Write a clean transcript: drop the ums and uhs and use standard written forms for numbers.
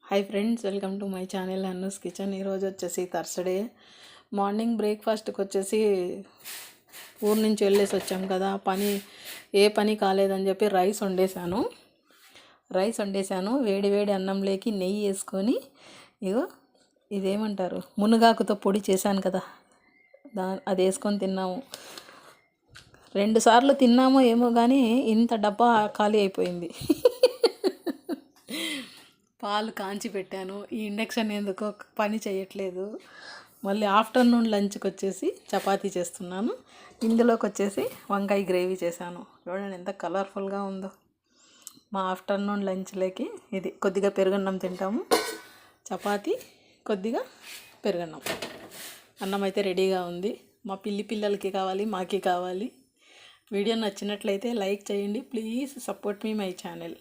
Hi friends, welcome to my channel Annu's kitchen. ఈరోజు వచ్చేసి Thursday morning బ్రేక్ఫాస్ట్కి వచ్చేసి ఊరు నుంచి వెళ్ళేసి వచ్చాం కదా, ఏ పని కాలేదని చెప్పి రైస్ వండేసాను. వేడి వేడి అన్నంలోకి నెయ్యి వేసుకొని ఇదేమంటారు మునగాకుతో పొడి చేశాను కదా, అది వేసుకొని తిన్నాము. 2 సార్లు తిన్నామో ఏమో కానీ ఇంత డబ్బా ఖాళీ అయిపోయింది. పాలు కాంచి పెట్టాను. ఈ ఇండక్షన్ ఎందుకో పని చేయట్లేదు. మళ్ళీ ఆఫ్టర్నూన్ లంచ్కి వచ్చేసి చపాతీ చేస్తున్నాను. ఇందులోకి వచ్చేసి వంకాయ గ్రేవీ చేశాను. చూడండి ఎంత కలర్ఫుల్గా ఉందో. మా ఆఫ్టర్నూన్ లంచ్లోకి ఇది కొద్దిగా పెరుగన్నం తింటాము. చపాతీ, కొద్దిగా పెరుగన్నం. అన్నం అయితే రెడీగా ఉంది. మా పిల్లలకి కావాలి, మాకి కావాలి. వీడియో నచ్చినట్లయితే లైక్ చేయండి. Please support me my channel.